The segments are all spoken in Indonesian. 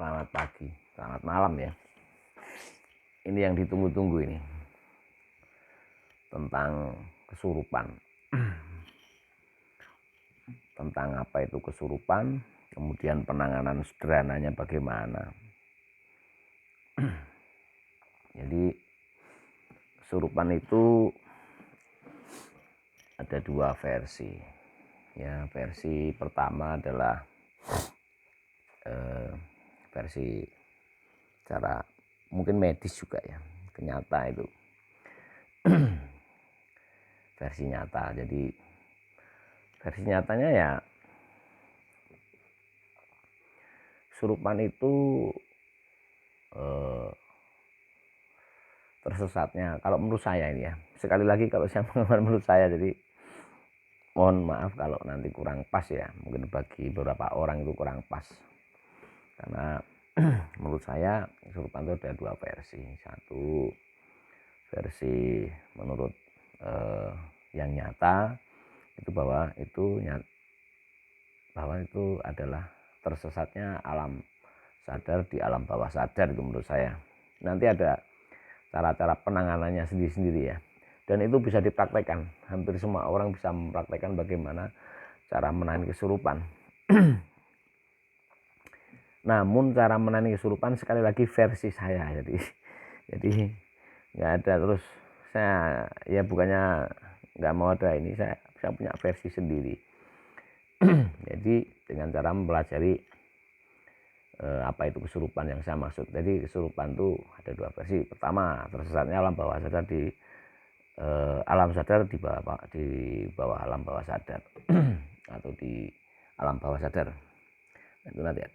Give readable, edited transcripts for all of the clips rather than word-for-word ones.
Selamat pagi, selamat malam ya. Ini yang ditunggu-tunggu ini tentang kesurupan. Tentang apa itu kesurupan, kemudian penanganan sederhananya bagaimana. Jadi kesurupan itu ada dua versi. Ya, versi pertama adalah versi cara mungkin medis juga ya, kenyata itu. Versi nyata. Jadi versi nyatanya ya kesurupan itu tersesatnya, kalau menurut saya ini ya, sekali lagi kalau saya mengatakan menurut saya, jadi mohon maaf kalau nanti kurang pas ya, mungkin bagi beberapa orang itu kurang pas, karena menurut saya kesurupan itu ada dua versi. Satu versi menurut yang nyata itu bahwa itu adalah tersesatnya alam sadar di alam bawah sadar, itu menurut saya. Nanti ada cara-cara penanganannya sendiri-sendiri ya, dan itu bisa dipraktekkan. Hampir semua orang bisa mempraktekkan bagaimana cara menangani kesurupan. Namun cara menangani kesurupan sekali lagi versi saya, jadi nggak ada terus saya ya, bukannya nggak mau ada ini, saya punya versi sendiri. Jadi dengan cara mempelajari apa itu kesurupan yang saya maksud. Jadi kesurupan itu ada dua versi. Pertama, tersesatnya alam bawah sadar di alam sadar di bawah alam bawah sadar atau di alam bawah sadar. Itu nanti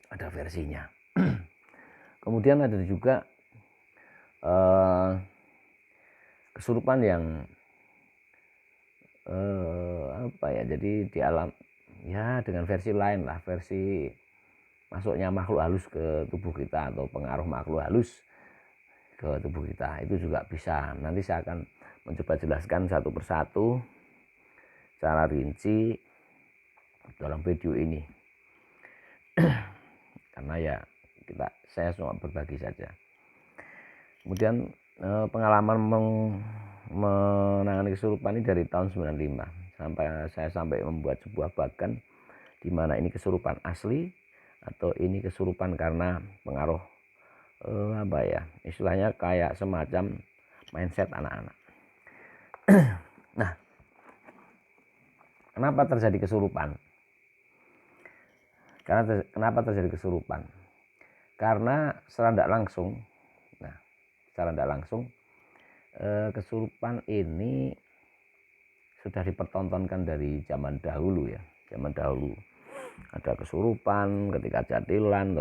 ada versinya. Kemudian ada juga kesurupan yang apa ya, jadi di alam ya dengan versi lain lah, versi masuknya makhluk halus ke tubuh kita atau pengaruh makhluk halus ke tubuh kita, itu juga bisa. Nanti saya akan mencoba jelaskan satu persatu secara rinci dalam video ini. Karena ya saya cuma berbagi saja. Kemudian pengalaman menangani kesurupan ini dari tahun 95 sampai membuat sebuah bagan di mana ini kesurupan asli atau ini kesurupan karena pengaruh apa ya, istilahnya kayak semacam mindset anak-anak. Nah, kenapa terjadi kesurupan? Kenapa terjadi kesurupan? Karena secara tidak langsung, kesurupan ini sudah dipertontonkan dari zaman dahulu ya. Zaman dahulu ada kesurupan ketika jadilan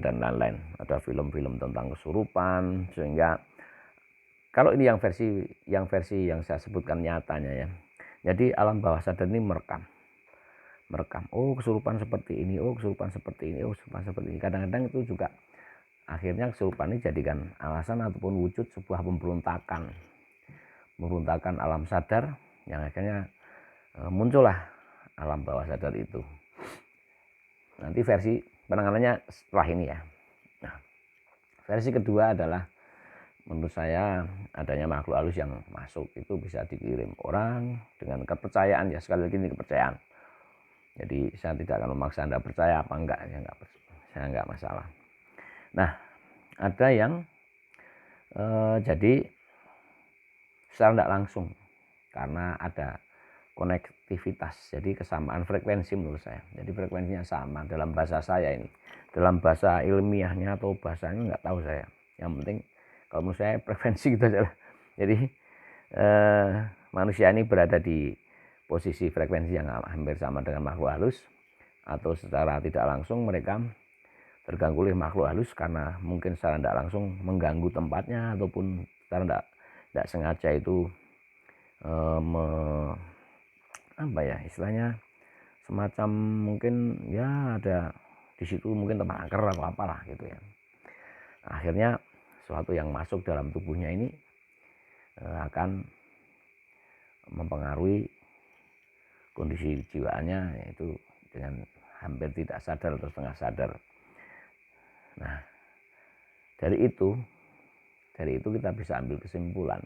dan lain-lain. Ada film-film tentang kesurupan, sehingga kalau ini yang versi yang saya sebutkan nyatanya ya. Jadi alam bawah sadar ini merekam. Oh, kesurupan seperti ini, oh kesurupan seperti ini, oh kesurupan seperti ini. Kadang-kadang itu juga akhirnya kesurupan ini jadikan alasan ataupun wujud sebuah pemberontakan alam sadar, yang akhirnya muncullah alam bawah sadar itu. Nanti versi penanganannya setelah ini ya. Nah, versi kedua adalah menurut saya adanya makhluk halus yang masuk, itu bisa dikirim orang dengan kepercayaan ya, sekali lagi ini kepercayaan. Jadi saya tidak akan memaksa Anda percaya apa enggak ya, saya enggak masalah. Nah, ada yang jadi secara tidak langsung karena ada konektivitas, jadi kesamaan frekuensi menurut saya. Jadi frekuensinya sama dalam bahasa saya ini. Dalam bahasa ilmiahnya atau bahasanya nggak tahu saya. Yang penting kalau menurut saya frekuensi gitu aja lah. Jadi manusia ini berada di posisi frekuensi yang hampir sama dengan makhluk halus, atau secara tidak langsung mereka terganggu oleh makhluk halus karena mungkin secara tidak langsung mengganggu tempatnya, ataupun secara tidak sengaja itu apa ya istilahnya, semacam mungkin ya ada di situ mungkin tempat angker atau apalah gitu ya. Akhirnya sesuatu yang masuk dalam tubuhnya ini akan mempengaruhi kondisi jiwaannya, yaitu dengan hampir tidak sadar atau setengah sadar. Nah, dari itu kita bisa ambil kesimpulan.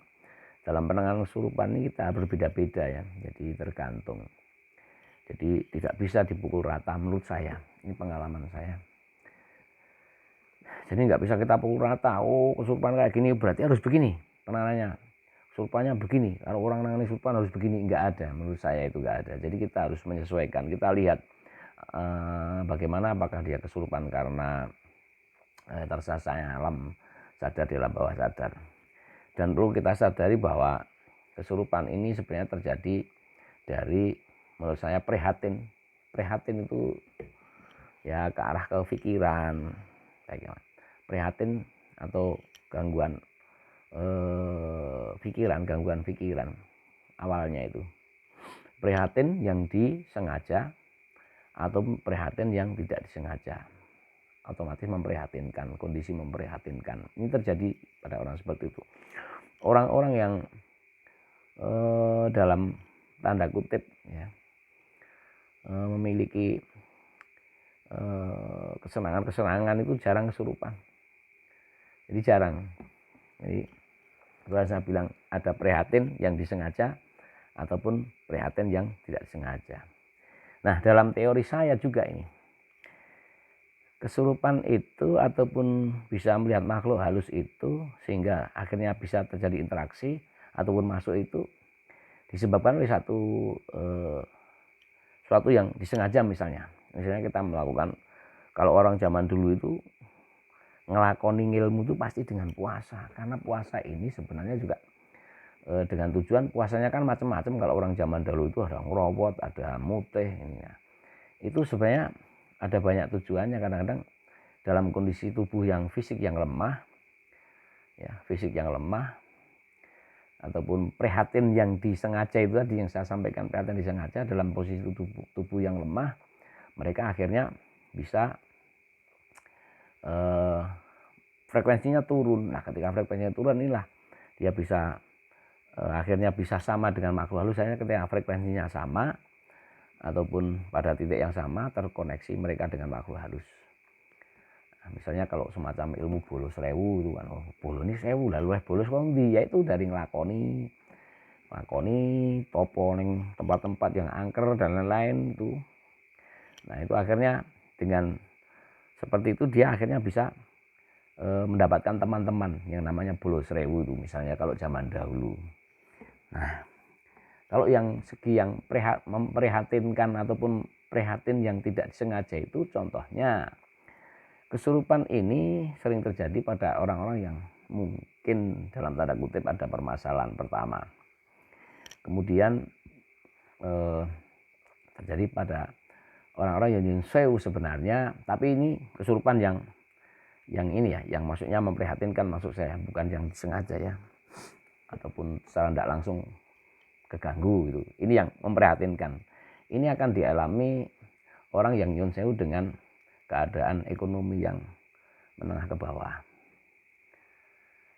Dalam penanganan kesurupan ini kita berbeda-beda ya, jadi tergantung. Jadi tidak bisa dipukul rata menurut saya, ini pengalaman saya. Jadi nggak bisa kita pukul rata, oh kesurupan kayak gini berarti harus begini penanganannya. Kesurupannya begini, kalau orang nangani kesurupan harus begini, nggak ada, menurut saya itu nggak ada. Jadi kita harus menyesuaikan, kita lihat bagaimana, apakah dia kesurupan karena tersasarnya alam sadar di alam bawah sadar. Dan perlu kita sadari bahwa kesurupan ini sebenarnya terjadi dari, menurut saya, prihatin. Prihatin itu ya ke arah kepikiran, prihatin atau gangguan gangguan pikiran awalnya itu. Prihatin yang disengaja atau prihatin yang tidak disengaja, otomatis memprihatinkan, kondisi memprihatinkan. Ini terjadi pada orang seperti itu. Orang-orang yang dalam tanda kutip ya, memiliki kesenangan itu jarang kesurupan. Jadi jarang. Jadi saya bilang ada prihatin yang disengaja ataupun prihatin yang tidak disengaja. Nah, dalam teori saya juga ini, kesurupan itu ataupun bisa melihat makhluk halus itu sehingga akhirnya bisa terjadi interaksi ataupun masuk itu disebabkan oleh suatu yang disengaja. Misalnya kita melakukan, kalau orang zaman dulu itu ngelakoni ilmu itu pasti dengan puasa, karena puasa ini sebenarnya juga dengan tujuan, puasanya kan macam-macam. Kalau orang zaman dahulu itu ada ngerawat, ada mutih, ini ya. Itu sebenarnya ada banyak tujuannya. Kadang-kadang dalam kondisi tubuh yang fisik yang lemah ya, ataupun prihatin yang disengaja itu tadi yang saya sampaikan, prihatin disengaja dalam posisi tubuh yang lemah, mereka akhirnya bisa frekuensinya turun. Nah, ketika frekuensinya turun inilah dia bisa akhirnya bisa sama dengan makhluk halus. Saya ketika frekuensinya sama ataupun pada titik yang sama, terkoneksi mereka dengan makhluk halus. Nah, misalnya kalau semacam ilmu bolos sewu itu kan, oh bolos ini sewu, lalu bolos kok ndi, yaitu dari ngelakoni topo ning tempat-tempat yang angker dan lain-lain itu. Nah, itu akhirnya dengan seperti itu dia akhirnya bisa mendapatkan teman-teman yang namanya bolos sewu itu, misalnya kalau zaman dahulu. Nah, kalau yang segi yang memprihatinkan ataupun prihatin yang tidak disengaja itu, contohnya kesurupan ini sering terjadi pada orang-orang yang mungkin dalam tanda kutip ada permasalahan pertama. Kemudian terjadi pada orang-orang yang sewu sebenarnya, tapi ini kesurupan yang ini ya, yang maksudnya memprihatinkan, maksud saya bukan yang disengaja ya, ataupun secara tidak langsung keganggu gitu. Ini yang memprihatinkan. Ini akan dialami orang yang nyun sewu dengan keadaan ekonomi yang menengah ke bawah,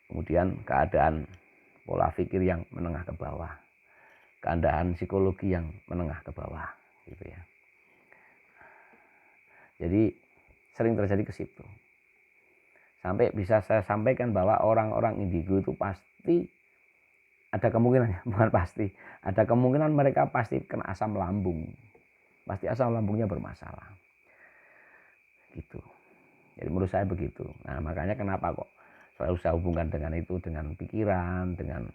kemudian keadaan pola pikir yang menengah ke bawah, keadaan psikologi yang menengah ke bawah gitu ya. Jadi sering terjadi ke situ. Sampai bisa saya sampaikan bahwa orang-orang indigo itu pasti ada kemungkinan, bukan pasti, ada kemungkinan mereka pasti kena asam lambung. Pasti asam lambungnya bermasalah. Gitu. Jadi menurut saya begitu. Nah, makanya kenapa kok selalu saya hubungkan dengan itu, dengan pikiran, dengan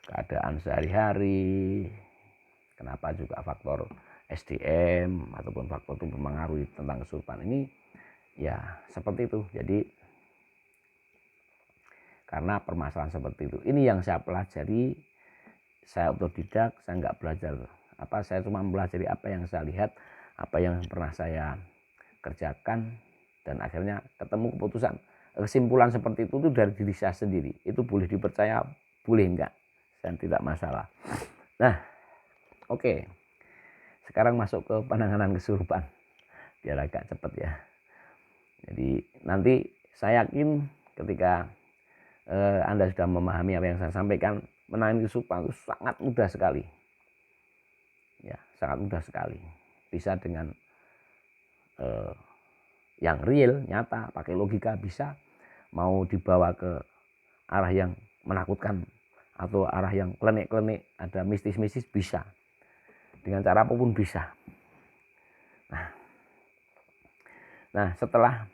keadaan sehari-hari. Kenapa juga faktor SDM ataupun faktor itu mempengaruhi tentang kesurupan ini, ya seperti itu. Jadi karena permasalahan seperti itu. Ini yang saya pelajari. Saya otodidak, saya nggak belajar saya cuma mempelajari apa yang saya lihat, apa yang pernah saya kerjakan, dan akhirnya ketemu kesimpulan seperti itu dari diri saya sendiri. Itu boleh dipercaya, boleh enggak, dan tidak masalah. Nah, oke. Sekarang masuk ke penanganan kesurupan, biar agak cepat ya. Jadi nanti saya yakin ketika Anda sudah memahami apa yang saya sampaikan, menangani kesurupan itu sangat mudah sekali. Ya, sangat mudah sekali. Bisa dengan yang real, nyata, pakai logika bisa, mau dibawa ke arah yang menakutkan atau arah yang klenik-klenik, ada mistis-mistis bisa. Dengan cara apapun bisa. Nah setelah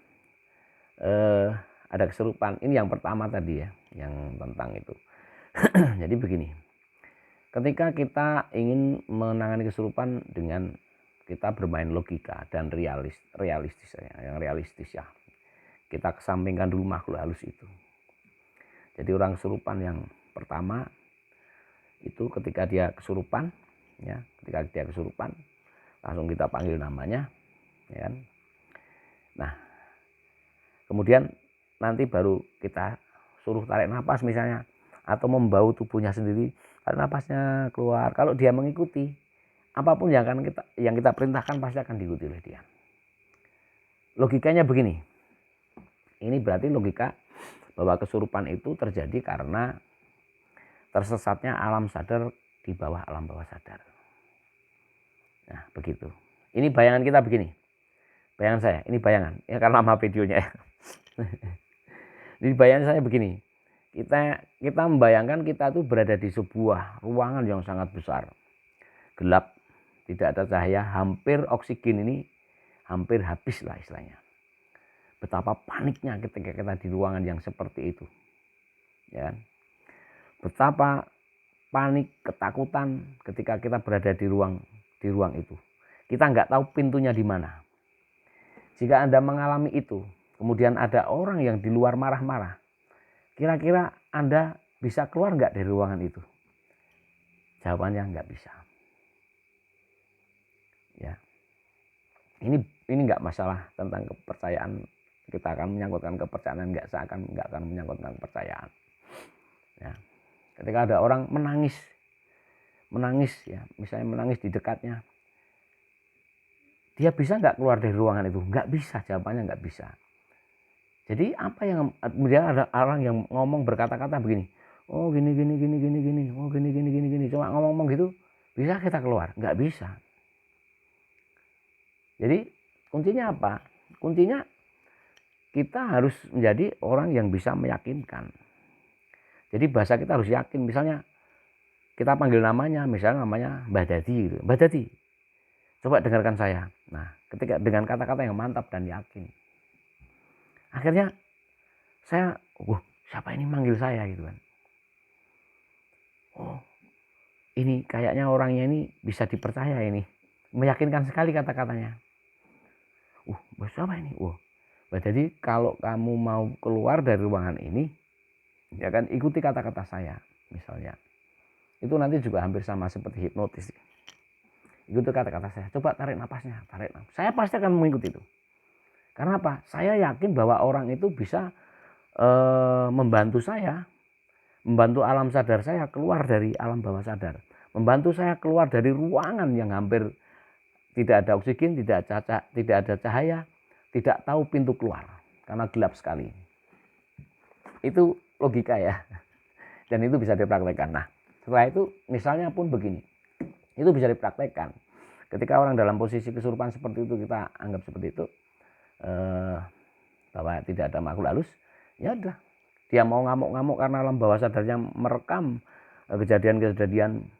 ada kesurupan, ini yang pertama tadi ya, yang tentang itu. Jadi begini, ketika kita ingin menangani kesurupan dengan kita bermain logika dan realistis ya. Kita kesampingkan dulu makhluk halus itu. Jadi orang kesurupan yang pertama itu ketika dia kesurupan, ya, ketika dia kesurupan langsung kita panggil namanya, ya kan? Nah, kemudian nanti baru kita suruh tarik nafas misalnya, atau membau tubuhnya sendiri, tarik nafasnya keluar. Kalau dia mengikuti, apapun yang kita perintahkan pasti akan diikuti oleh dia. Logikanya begini, ini berarti logika bahwa kesurupan itu terjadi karena tersesatnya alam sadar di bawah alam bawah sadar. Nah begitu. Ini bayangan kita begini, bayangan saya, ini bayangan, ya karena nama videonya ya. Jadi bayangan saya begini, kita membayangkan kita tuh berada di sebuah ruangan yang sangat besar, gelap, tidak ada cahaya, hampir oksigen ini hampir habis lah istilahnya. Betapa paniknya ketika kita di ruangan yang seperti itu, ya. Betapa panik, ketakutan ketika kita berada di ruang itu. Kita nggak tahu pintunya di mana. Jika Anda mengalami itu, kemudian ada orang yang di luar marah-marah, kira-kira Anda bisa keluar nggak dari ruangan itu? Jawabannya nggak bisa. Ya, ini nggak masalah tentang kepercayaan. Kita akan menyangkutkan kepercayaan, nggak akan menyangkutkan kepercayaan. Ya, ketika ada orang menangis ya, misalnya menangis di dekatnya, dia bisa nggak keluar dari ruangan itu? Nggak bisa, jawabannya nggak bisa. Jadi apa yang kemudian ada orang yang ngomong berkata-kata begini, oh gini, oh gini, cuma ngomong gitu, bisa kita keluar? Nggak bisa. Jadi kuncinya apa? Kuncinya kita harus menjadi orang yang bisa meyakinkan. Jadi bahasa kita harus yakin. Misalnya kita panggil namanya, misalnya namanya Mbah Dadi gitu. Mbah Dadi, coba dengarkan saya. Nah, ketika dengan kata-kata yang mantap dan yakin, akhirnya saya, siapa ini manggil saya gitu kan. Oh, ini kayaknya orangnya ini bisa dipercaya ini. Meyakinkan sekali kata-katanya. Siapa ini? Jadi kalau kamu mau keluar dari ruangan ini, ya kan, ikuti kata-kata saya misalnya. Itu nanti juga hampir sama seperti hipnotis. Ikuti kata-kata saya. Coba tarik napasnya, tarik napas. Saya pasti akan mengikuti itu. Karena apa? Saya yakin bahwa orang itu bisa membantu saya, membantu alam sadar saya keluar dari alam bawah sadar, membantu saya keluar dari ruangan yang hampir tidak ada oksigen, tidak ada cahaya, tidak tahu pintu keluar karena gelap sekali. Itu logika ya, dan itu bisa dipraktekkan. Nah, setelah itu misalnya pun begini, itu bisa dipraktekkan. Ketika orang dalam posisi kesurupan seperti itu, kita anggap seperti itu, bahwa tidak ada makhluk halus, ya udah, dia mau ngamuk-ngamuk karena alam bawah sadarnya merekam kejadian-kejadian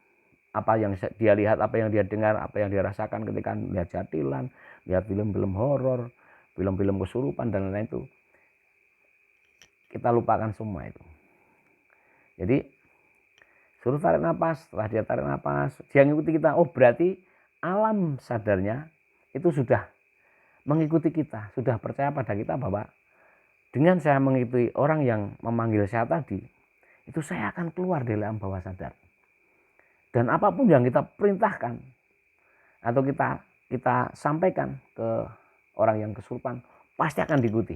apa yang dia lihat, apa yang dia dengar, apa yang dia rasakan ketika lihat jatilan, lihat film-film horor, film-film kesurupan dan lain-lain itu. Kita lupakan semua itu. Jadi suruh tarik nafas, setelah dia tarik nafas, dia ngikuti kita. Oh, berarti alam sadarnya itu sudah mengikuti kita, sudah percaya pada kita bahwa dengan saya mengikuti orang yang memanggil saya tadi, itu saya akan keluar dari alam bawah sadar. Dan apapun yang kita perintahkan atau kita sampaikan ke orang yang kesurupan, pasti akan diikuti.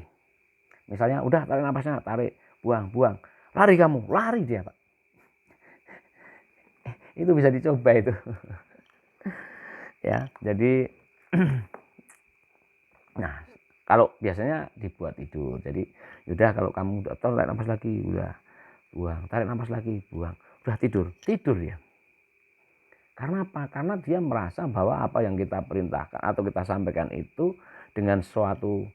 Misalnya, udah tarik nafasnya, tarik, buang, lari kamu, lari dia Pak. Itu bisa dicoba itu. Ya, jadi nah, kalau biasanya dibuat tidur. Jadi, udah kalau kamu udah tarik nafas lagi, udah buang, tarik nafas lagi, buang, udah tidur ya. Karena apa? Karena dia merasa bahwa apa yang kita perintahkan atau kita sampaikan itu dengan suatu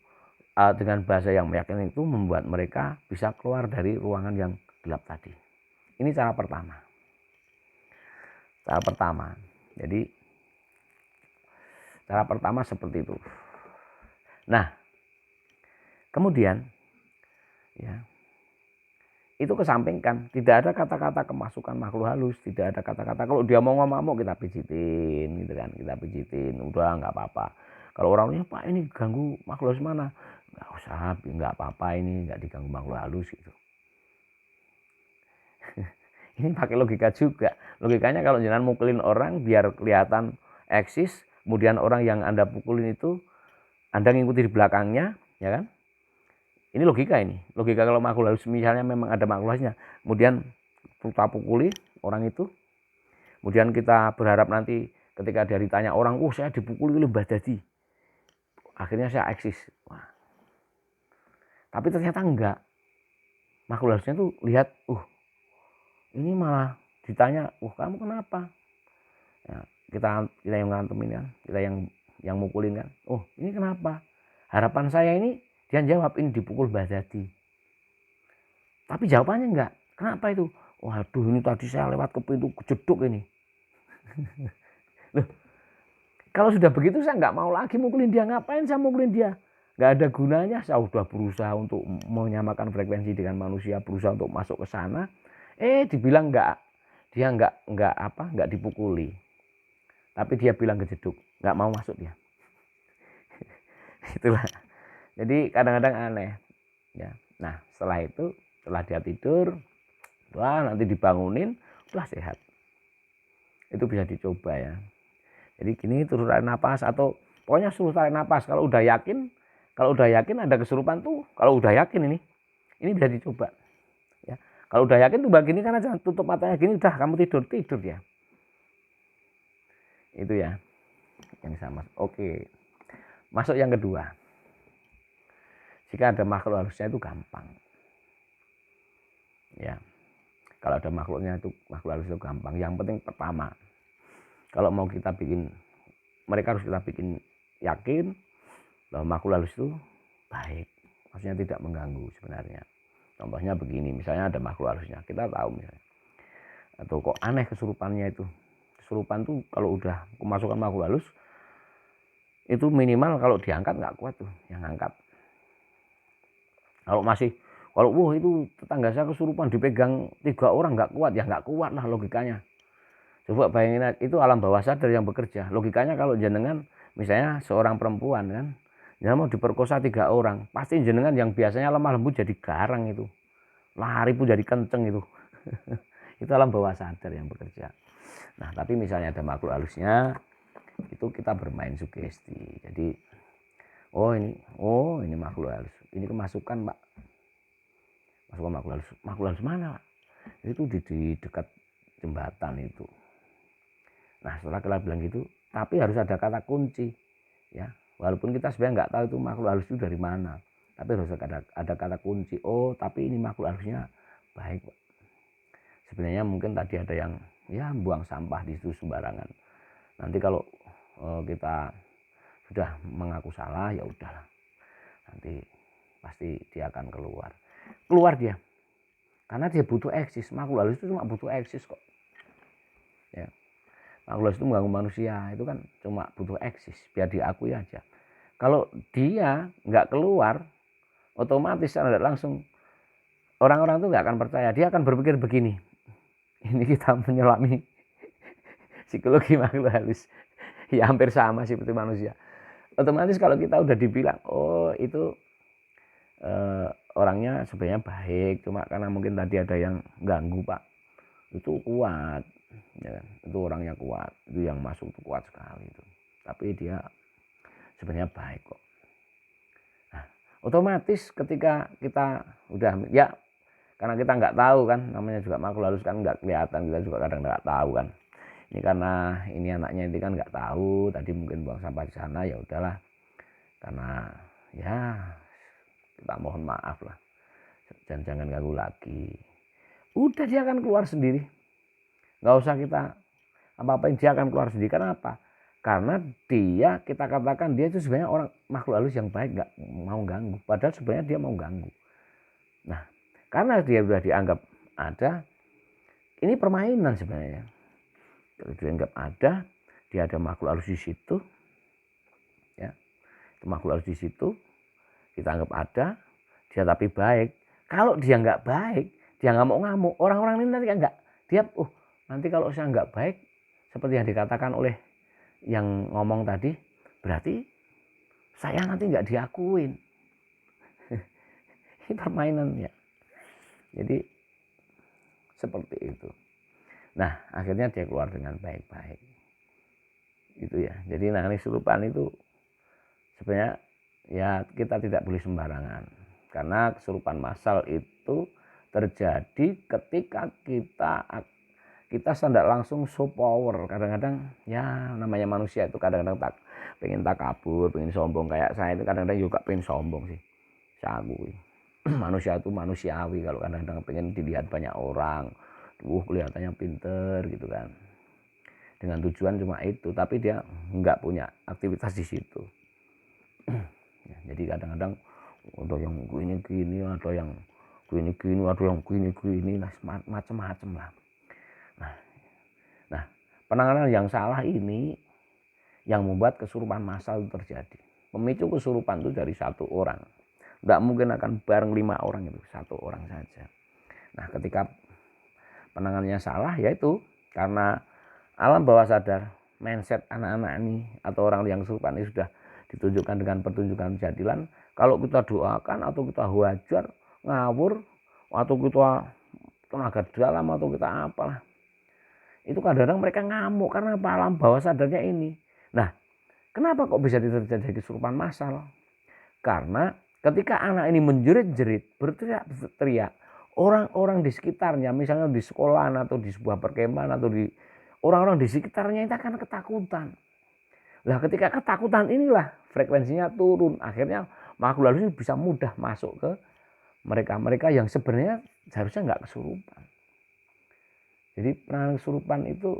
dengan bahasa yang meyakinkan itu membuat mereka bisa keluar dari ruangan yang gelap tadi. Ini cara pertama. Jadi cara pertama seperti itu. Nah, kemudian ya, itu kesampingkan, tidak ada kata-kata kemasukan makhluk halus, tidak ada kata-kata kalau dia mau ngomong kita pijitin gitu kan, kita pijitin, udah nggak apa-apa. Kalau orangnya Pak ini ganggu makhluk halus mana, nggak usah, nggak apa-apa, ini nggak diganggu makhluk halus gitu. Ini pakai logika juga. Logikanya kalau jangan mukulin orang biar kelihatan eksis, kemudian orang yang Anda pukulin itu Anda ngikuti di belakangnya, ya kan? Ini logika ini. Logika kalau makhluk halus misalnya memang ada makhluk halusnya, kemudian kita pukuli orang itu, kemudian kita berharap nanti ketika dia ditanya orang, saya dipukuli oleh Mbah Dadi, akhirnya saya eksis. Wah. Tapi ternyata enggak. Makhluk halusnya tuh lihat, ini malah ditanya, kamu kenapa? Ya, kita yang ngantemin kan, kita yang mukulin kan. Ini kenapa? Harapan saya ini dia jawab ini dipukul Mbah Dadi. Tapi jawabannya enggak. Kenapa itu? Waduh, ini tadi saya lewat ke pintu kejeduk ini. Loh, kalau sudah begitu saya nggak mau lagi mukulin dia. Ngapain saya mukulin dia? Nggak ada gunanya. Saya sudah berusaha untuk menyamakan frekuensi dengan manusia, berusaha untuk masuk ke sana. Dibilang enggak, dia enggak dipukuli. Tapi dia bilang kejeduk, nggak mau masuk dia. Itulah. Jadi kadang-kadang aneh. Ya. Nah setelah itu, setelah dia tidur, nanti dibangunin, udah sehat. Itu bisa dicoba ya. Jadi gini, terus tarik napas atau pokoknya suruh tarik napas. Kalau udah yakin ada kesurupan tuh, kalau udah yakin ini bisa dicoba. Ya. Kalau udah yakin tuh begini kan aja, tutup matanya gini, udah kamu tidur ya. Itu ya yang sama. Oke, masuk yang kedua. Jika ada makhluk halusnya itu gampang. Ya, kalau ada makhluk halus itu gampang. Yang penting pertama, kalau mau kita bikin, mereka harus kita bikin yakin bahwa makhluk halus itu baik, maksudnya tidak mengganggu sebenarnya. Contohnya begini, misalnya ada makhluk halusnya, kita tahu misalnya, atau kok aneh kesurupannya itu. Kesurupan tuh kalau udah kemasukan makhluk halus, itu minimal kalau diangkat nggak kuat tuh yang angkat. Kalau itu tetangga saya kesurupan dipegang 3 orang nggak kuat, ya nggak kuat lah logikanya. Coba bayangin, itu alam bawah sadar yang bekerja. Logikanya kalau jenengan misalnya seorang perempuan kan, jangan mau diperkosa 3 orang, pasti jenengan yang biasanya lemah lembut jadi garang itu, lari pun jadi kenceng itu. Itu alam bawah sadar yang bekerja. Nah tapi misalnya ada makhluk halusnya, itu kita bermain sugesti. Jadi ini makhluk halus, ini kemasukan Pak, masukan makhluk halus mana Pak? Itu di dekat jembatan itu. Nah setelah kita bilang gitu, tapi harus ada kata kunci ya, walaupun kita sebenarnya nggak tahu itu makhluk halus itu dari mana, tapi harus ada kata kunci. Tapi ini makhluk halusnya baik Pak. Sebenarnya mungkin tadi ada yang buang sampah di situ sembarangan. Nanti kalau kita sudah mengaku salah, ya udahlah, nanti pasti dia akan keluar dia, karena dia butuh eksis. Makhluk halus itu cuma butuh eksis kok ya. Makhluk halus itu mengganggu manusia itu kan cuma butuh eksis biar diakui aja. Kalau dia nggak keluar, otomatis secara langsung orang-orang itu nggak akan percaya. Dia akan berpikir begini, ini kita menyelami psikologi makhluk halus. Ya hampir sama seperti manusia. Otomatis kalau kita udah dibilang itu orangnya sebenarnya baik, cuma karena mungkin tadi ada yang ganggu Pak, itu kuat ya kan? Itu orangnya kuat, itu yang masuk itu kuat sekali itu, tapi dia sebenarnya baik kok. Nah otomatis ketika kita udah karena kita nggak tahu kan, namanya juga makhluk halus kan nggak kelihatan, kita juga kadang nggak tahu kan. Ini karena ini anaknya ini kan nggak tahu, tadi mungkin buang sampah di sana, ya udahlah, karena kita mohon maaf lah, jangan ganggu lagi. Udah dia akan keluar sendiri, nggak usah kita apa-apain, dia akan keluar sendiri. Karena apa? Karena dia, kita katakan dia itu sebenarnya orang makhluk halus yang baik, nggak mau ganggu. Padahal sebenarnya dia mau ganggu. Nah, karena dia sudah dianggap ada, ini permainan sebenarnya. Kalau dianggap ada, dia ada makhluk halus di situ, ya, itu makhluk halus di situ, kita anggap ada, dia tapi baik. Kalau dia nggak baik, dia nggak mau ngamuk. Orang-orang ini nanti nggak, dia, nanti kalau saya nggak baik, seperti yang dikatakan oleh yang ngomong tadi, berarti saya nanti nggak diakuin. Ini permainan ya. Jadi seperti itu. Nah, akhirnya dia keluar dengan baik-baik. Itu ya. Jadi nangis kesurupan itu sebenarnya ya kita tidak boleh sembarangan. Karena kesurupan massal itu terjadi ketika kita tidak langsung show power. Kadang-kadang ya namanya manusia itu kadang-kadang pengen takabur, pengen sombong. Kayak saya itu kadang-kadang juga pengen sombong sih. Saya akui. Manusia itu manusiawi kalau kadang-kadang pengen dilihat banyak orang, kelihatannya pinter gitu kan, dengan tujuan cuma itu, tapi dia nggak punya aktivitas di situ. Jadi kadang-kadang ada yang gini-gini, ada yang gini-gini, ada yang gini-gini, macam-macam lah. Nah, penanganan yang salah ini yang membuat kesurupan massal terjadi. Pemicu kesurupan itu dari satu orang. Nggak mungkin akan bareng 5 orang, itu satu orang saja. Nah, ketika penanganannya salah, yaitu karena alam bawah sadar, mindset anak-anak ini atau orang yang kesurupan ini sudah ditunjukkan dengan pertunjukan jadilan. Kalau kita doakan atau kita hajar, ngawur, atau kita tenaga dalam atau kita apalah, itu kadang-kadang mereka ngamuk karena apa? Alam bawah sadarnya ini. Nah, kenapa kok bisa terjadi kesurupan massal? Karena ketika anak ini menjerit-jerit, berteriak-teriak, orang-orang di sekitarnya, misalnya di sekolah atau di sebuah perkemahan atau di orang-orang di sekitarnya itu akan ketakutan. Nah, ketika ketakutan inilah frekuensinya turun, akhirnya makhluk halus bisa mudah masuk ke mereka-mereka yang sebenarnya seharusnya nggak kesurupan. Jadi penanganan kesurupan itu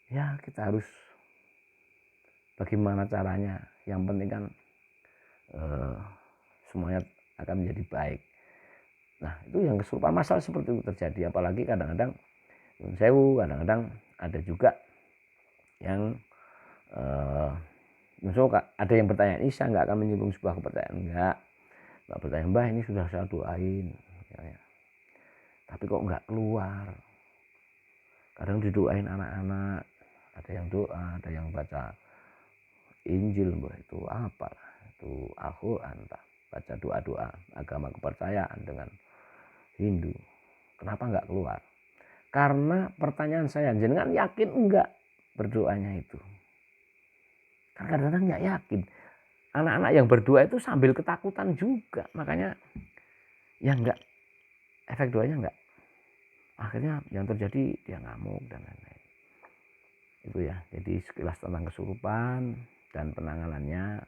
ya kita harus bagaimana caranya. Yang penting kan semuanya akan menjadi baik. Nah, itu yang kesurupan massal seperti itu terjadi. Apalagi kadang-kadang kadang-kadang ada juga yang ada yang bertanya, ini saya nggak akan menyinggung sebuah kepercayaan. Enggak bertanya, Mbah ini sudah saya doain ya. Tapi kok nggak keluar. Kadang didoain anak-anak, ada yang doa, ada yang baca Injil, Mbah itu apa, itu Al-Quran, baca doa-doa agama kepercayaan dengan Hindu. Kenapa nggak keluar? Karena pertanyaan saya, jenengan yakin enggak berdoanya itu? Karena kadang-kadang nggak yakin. Anak-anak yang berdoa itu sambil ketakutan juga, makanya ya enggak, efek doanya enggak. Akhirnya yang terjadi dia ngamuk dan lain-lain. Itu ya, jadi sekilas tentang kesurupan dan penanganannya,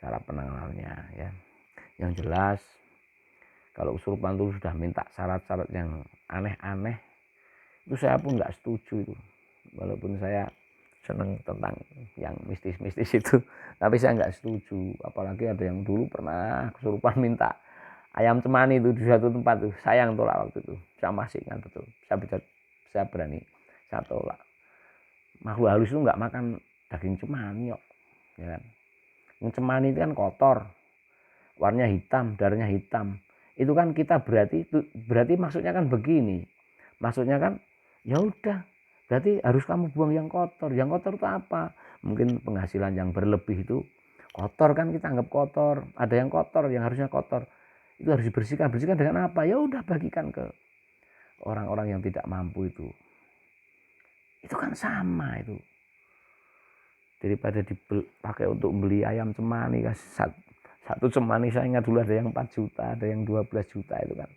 cara penanganannya ya. Yang jelas kalau kesurupan itu sudah minta syarat-syarat yang aneh-aneh, itu saya pun nggak setuju itu. Walaupun saya senang tentang yang mistis-mistis itu, tapi saya nggak setuju. Apalagi ada yang dulu pernah kesurupan minta ayam cemani itu di suatu tempat tuh, sayang tolak waktu itu. Saya masih ingat betul. Saya berani, saya tolak. Makhluk halus itu nggak makan daging cemani kok, ya kan? Yang cemani itu kan kotor, warnanya hitam, darahnya hitam. Itu kan kita berarti maksudnya kan begini. Maksudnya kan ya udah, berarti harus kamu buang yang kotor. Yang kotor itu apa? Mungkin penghasilan yang berlebih itu kotor kan, kita anggap kotor. Ada yang kotor, yang harusnya kotor. Itu harus dibersihkan. Bersihkan dengan apa? Ya udah bagikan ke orang-orang yang tidak mampu itu. Itu kan sama itu. Daripada dipakai untuk beli ayam cemani, satu cemani saya ingat dulu ada yang 4 juta, ada yang 12 juta itu kan.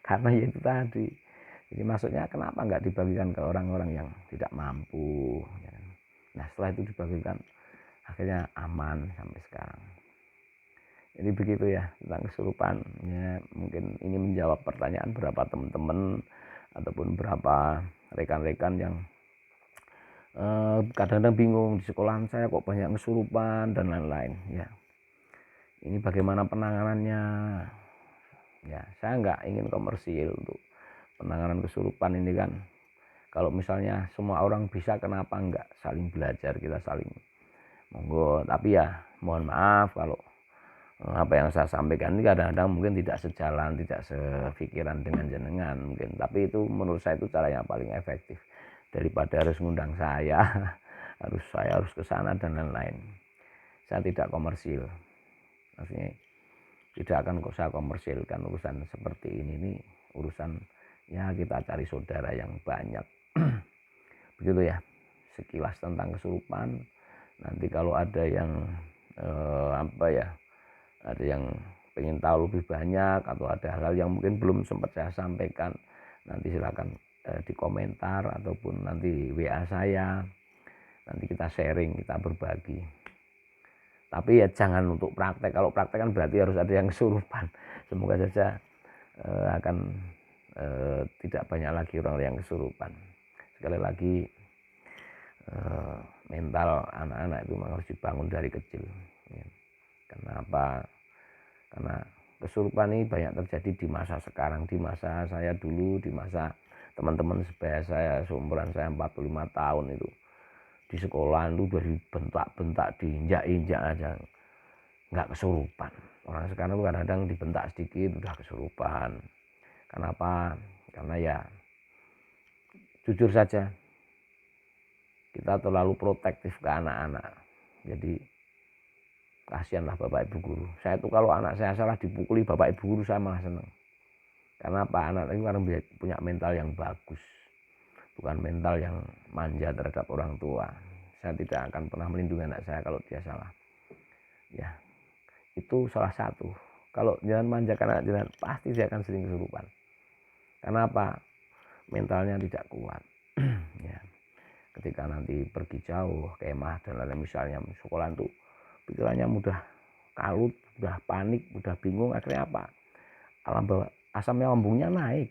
Karena ya itu tadi. Jadi maksudnya kenapa nggak dibagikan ke orang-orang yang tidak mampu. Ya. Nah setelah itu dibagikan, akhirnya aman sampai sekarang. Jadi begitu ya tentang kesurupan. Ya, mungkin ini menjawab pertanyaan berapa teman-teman ataupun berapa rekan-rekan yang kadang-kadang bingung di sekolahan saya kok banyak kesurupan dan lain-lain ya. Ini bagaimana penanganannya? Ya, saya nggak ingin komersil untuk penanganan kesurupan ini kan. Kalau misalnya semua orang bisa, kenapa nggak saling belajar, kita saling monggo. Tapi ya mohon maaf kalau apa yang saya sampaikan ini kadang-kadang mungkin tidak sejalan, tidak sepikiran dengan jenengan mungkin. Tapi itu menurut saya itu cara yang paling efektif daripada harus ngundang saya, harus ke sana dan lain-lain. Saya tidak komersil, maksudnya tidak akan saya komersilkan urusan seperti ini nih, urusan ya kita cari saudara yang banyak. Begitu ya sekilas tentang kesurupan. Nanti kalau ada yang ada yang pengen tahu lebih banyak atau ada hal yang mungkin belum sempat saya sampaikan, nanti silakan di komentar ataupun nanti WA saya, nanti kita sharing, kita berbagi. Tapi ya jangan untuk praktek. Kalau praktek kan berarti harus ada yang kesurupan. Semoga saja akan tidak banyak lagi orang yang kesurupan. Sekali lagi mental anak-anak itu memang harus dibangun dari kecil. Kenapa? Karena kesurupan ini banyak terjadi di masa sekarang, di masa saya dulu, di masa teman-teman sebaya saya, seumuran saya 45 tahun itu. Di sekolah itu udah dibentak-bentak, diinjak-injak aja, nggak kesurupan. Orang sekarang itu kadang-kadang dibentak sedikit udah kesurupan. Kenapa? Karena ya jujur saja kita terlalu protektif ke anak-anak. Jadi kasihanlah bapak ibu guru. Saya tuh kalau anak saya salah dipukuli bapak ibu guru saya malah seneng. Karena apa? Anak itu kan punya mental yang bagus, bukan mental yang manja terhadap orang tua. Saya tidak akan pernah melindungi anak saya kalau dia salah. Ya, itu salah satu. Kalau jangan manjakan anak jangan, pasti dia akan sering kesurupan. Karena apa? Mentalnya tidak kuat. Ya. Ketika nanti pergi jauh, kemah dan lain-lain misalnya sekolah itu pikirannya mudah kalut, mudah panik, mudah bingung. Akhirnya apa? Asam lambungnya naik.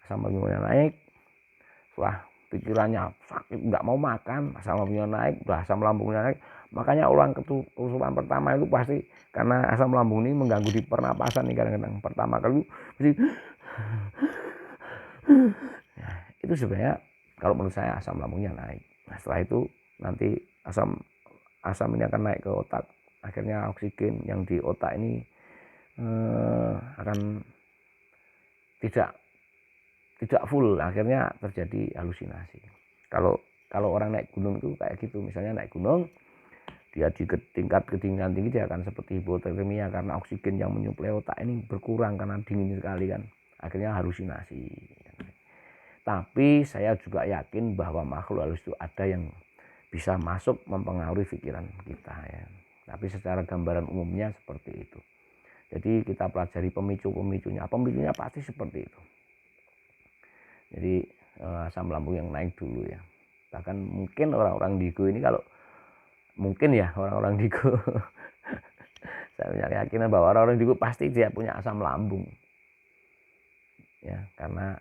Asam lambungnya naik. Wah, pikirannya sakit, nggak mau makan, asam lambungnya naik, udah asam lambungnya naik. Makanya orang kesurupan pertama itu pasti karena asam lambung ini mengganggu di pernapasan nih kadang-kadang. Pertama kali pasti ya, itu sebenarnya kalau menurut saya asam lambungnya naik. Nah, setelah itu nanti asam ini akan naik ke otak. Akhirnya oksigen yang di otak ini akan tidak full, akhirnya terjadi halusinasi. Kalau orang naik gunung itu kayak gitu, misalnya naik gunung dia di tingkat ketinggian tinggi dia akan seperti hipotermia karena oksigen yang menyuplai otak ini berkurang karena dingin sekali kan, akhirnya halusinasi. Tapi saya juga yakin bahwa makhluk halus itu ada yang bisa masuk mempengaruhi pikiran kita ya. Tapi secara gambaran umumnya seperti itu. Jadi kita pelajari pemicunya pasti seperti itu. Jadi asam lambung yang naik dulu ya. Bahkan mungkin orang-orang Digo ini kalau mungkin ya orang-orang Digo saya punya keyakinan bahwa orang-orang Digo pasti dia punya asam lambung. Ya, karena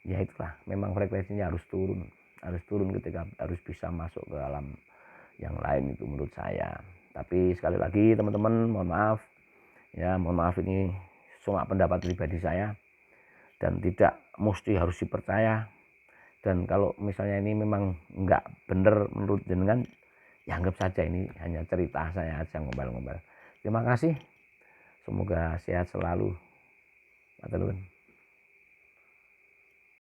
ya itulah memang frekuensinya harus turun ketika harus bisa masuk ke alam yang lain itu menurut saya. Tapi sekali lagi teman-teman mohon maaf ini cuma pendapat pribadi saya dan tidak mesti harus dipercaya. Dan kalau misalnya ini memang nggak benar menurut jenengan, ya anggap saja ini hanya cerita saya aja ngobrol-ngobrol. Terima kasih, semoga sehat selalu. Matur nuwun.